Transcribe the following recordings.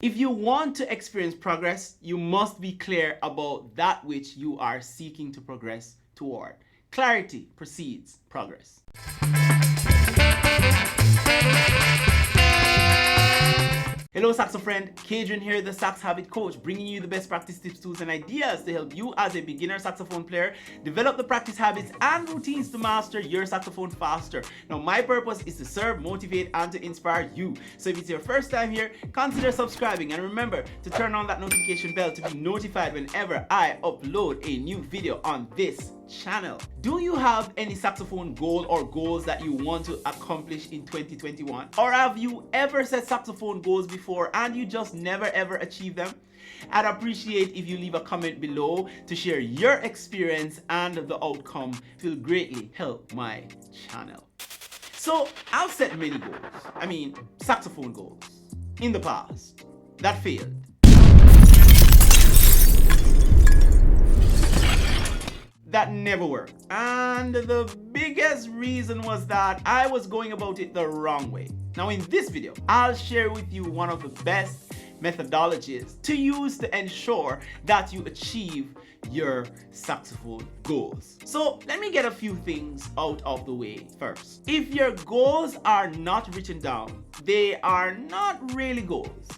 If you want to experience progress, you must be clear about that which you are seeking to progress toward. Clarity precedes progress. Hello Saxo friend, Kadrian here, the Sax Habit Coach, bringing you the best practice tips, tools and ideas to help you as a beginner saxophone player develop the practice habits and routines to master your saxophone faster. Now my purpose is to serve, motivate and to inspire you. So if it's your first time here, consider subscribing and remember to turn on that notification bell to be notified whenever I upload a new video on this channel. Do you have any saxophone goal or goals that you want to accomplish in 2021? Or have you ever set saxophone goals before and you just never ever achieve them? I'd appreciate if you leave a comment below to share your experience and the outcome. It will greatly help my channel. So I've set many goals, saxophone goals, in the past that failed. That never worked. And the biggest reason was that I was going about it the wrong way. Now in this video, I'll share with you one of the best methodologies to use to ensure that you achieve your saxophone goals. So let me get a few things out of the way first. If your goals are not written down, they are not really goals.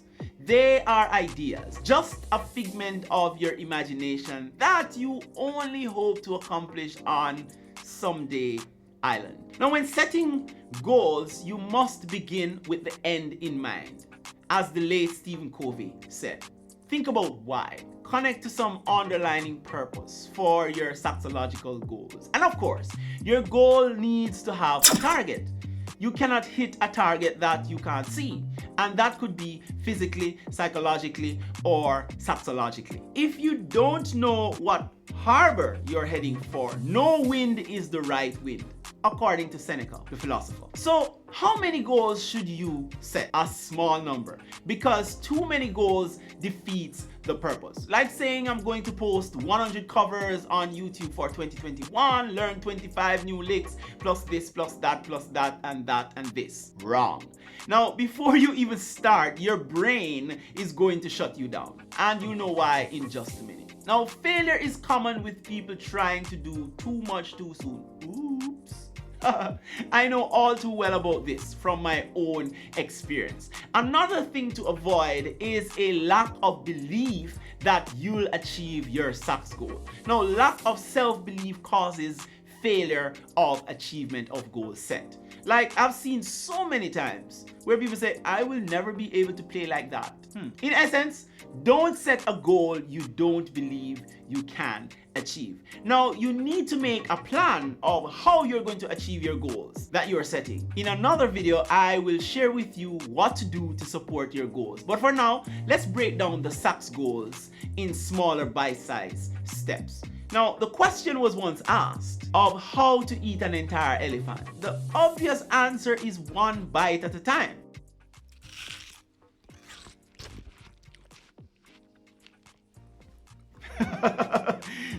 They are ideas, just a figment of your imagination that you only hope to accomplish on someday island. Now when setting goals, you must begin with the end in mind. As the late Stephen Covey said, think about why. Connect to some underlying purpose for your saxological goals. And of course, your goal needs to have a target. You cannot hit a target that you can't see, and that could be physically, psychologically, or saxologically. If you don't know what harbor you're heading for, no wind is the right wind, according to Seneca, the philosopher. So how many goals should you set? A small number, because too many goals defeats the purpose. Like saying I'm going to post 100 covers on YouTube for 2021, learn 25 new licks, plus this, plus that, and that, and this. Wrong. Now, before you even start, your brain is going to shut you down. And you know why in just a minute. Now, failure is common with people trying to do too much too soon. Oops. I know all too well about this from my own experience. Another thing to avoid is a lack of belief that you'll achieve your sax goal. Now, lack of self-belief causes failure of achievement of goals set. Like I've seen so many times where people say, I will never be able to play like that. In essence, don't set a goal you don't believe you can achieve. Now, you need to make a plan of how you're going to achieve your goals that you're setting. In another video, I will share with you what to do to support your goals. But for now, let's break down the sax goals in smaller bite-sized steps. Now, the question was once asked of how to eat an entire elephant. The obvious answer is one bite at a time.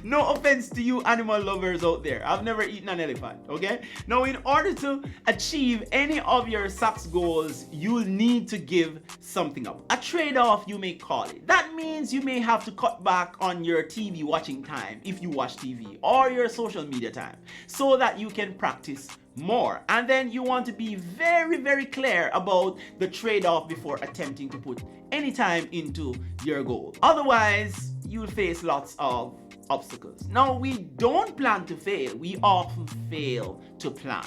No offense to you animal lovers out there. I've never eaten an elephant, okay? Now, in order to achieve any of your sax goals, you'll need to give something up. A trade-off, you may call it. That means you may have to cut back on your TV watching time if you watch TV, or your social media time, so that you can practice more. And then you want to be very, very clear about the trade-off before attempting to put any time into your goal. Otherwise, you'll face lots of obstacles. Now, we don't plan to fail. We often fail to plan.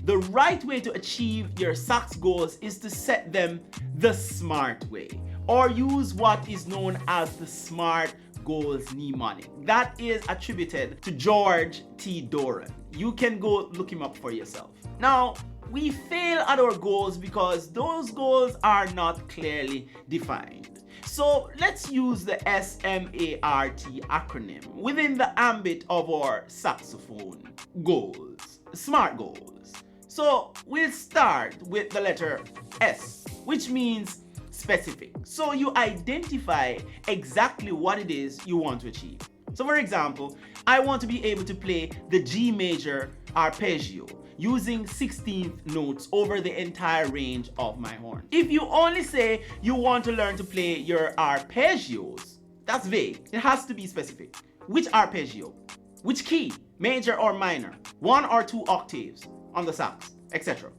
The right way to achieve your sax goals is to set them the smart way, or use what is known as the SMART goals mnemonic. That is attributed to George T. Doran. You can go look him up for yourself. Now, we fail at our goals because those goals are not clearly defined. So let's use the SMART acronym within the ambit of our saxophone goals, SMART goals. So we'll start with the letter S, which means specific. So you identify exactly what it is you want to achieve. So for example, I want to be able to play the G major arpeggio using 16th notes over the entire range of my horn. If you only say you want to learn to play your arpeggios, that's vague. It has to be specific. Which arpeggio? Which key? Major or minor? 1 or 2 octaves on the sax, etc.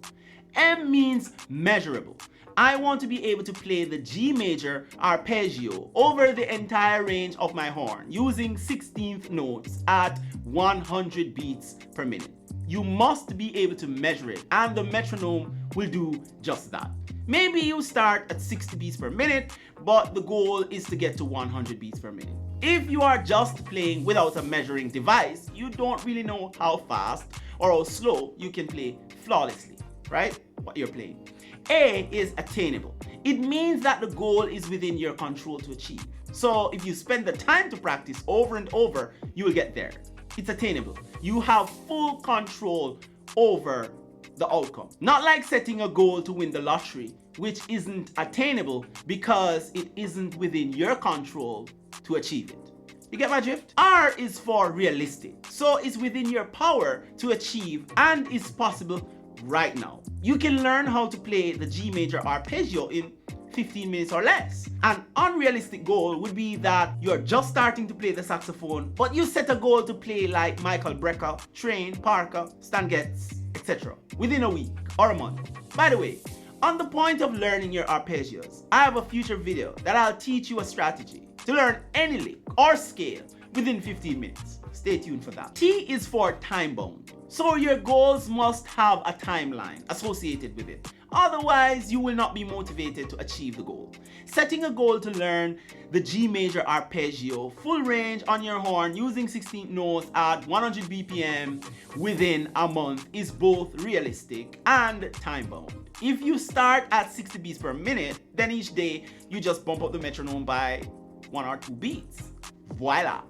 M means measurable. I want to be able to play the G major arpeggio over the entire range of my horn using 16th notes at 100 beats per minute. You must be able to measure it, and the metronome will do just that. Maybe you start at 60 beats per minute, but the goal is to get to 100 beats per minute. If you are just playing without a measuring device, you don't really know how fast or how slow you can play flawlessly, right? What you're playing. A is attainable. It means that the goal is within your control to achieve. So if you spend the time to practice over and over, you will get there. It's attainable. You have full control over the outcome. Not like setting a goal to win the lottery, which isn't attainable because it isn't within your control to achieve it. You get my drift? R is for realistic. So it's within your power to achieve and is possible right now. You can learn how to play the G major arpeggio in 15 minutes or less. An unrealistic goal would be that you're just starting to play the saxophone, but you set a goal to play like Michael Brecker, Train, Parker, Stan Getz, etc. within a week or a month. By the way, on the point of learning your arpeggios, I have a future video that I'll teach you a strategy to learn any lick or scale within 15 minutes. Stay tuned for that. T is for time bound. So your goals must have a timeline associated with it. Otherwise, you will not be motivated to achieve the goal. Setting a goal to learn the G major arpeggio full range on your horn using 16th notes at 100 BPM within a month is both realistic and time bound. If you start at 60 beats per minute, then each day you just bump up the metronome by 1 or 2 beats. Voila!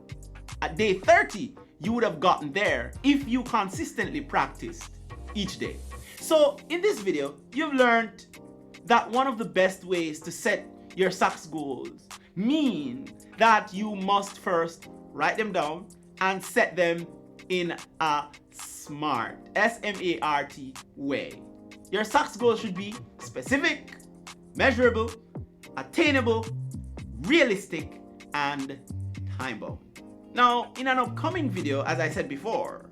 At day 30, you would have gotten there if you consistently practiced each day. So in this video, you've learned that one of the best ways to set your sax goals mean that you must first write them down and set them in a SMART, S-M-A-R-T way. Your sax goals should be specific, measurable, attainable, realistic, and time-bound. Now, in an upcoming video, as I said before,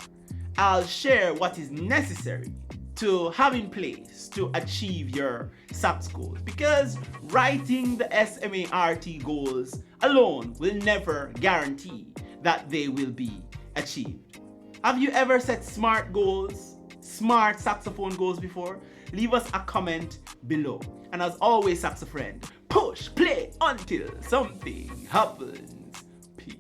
I'll share what is necessary to have in place to achieve your sax goals, because writing the SMART goals alone will never guarantee that they will be achieved. Have you ever set SMART goals, smart saxophone goals before? Leave us a comment below. And as always, Saxo friend, push play until something happens. Peace.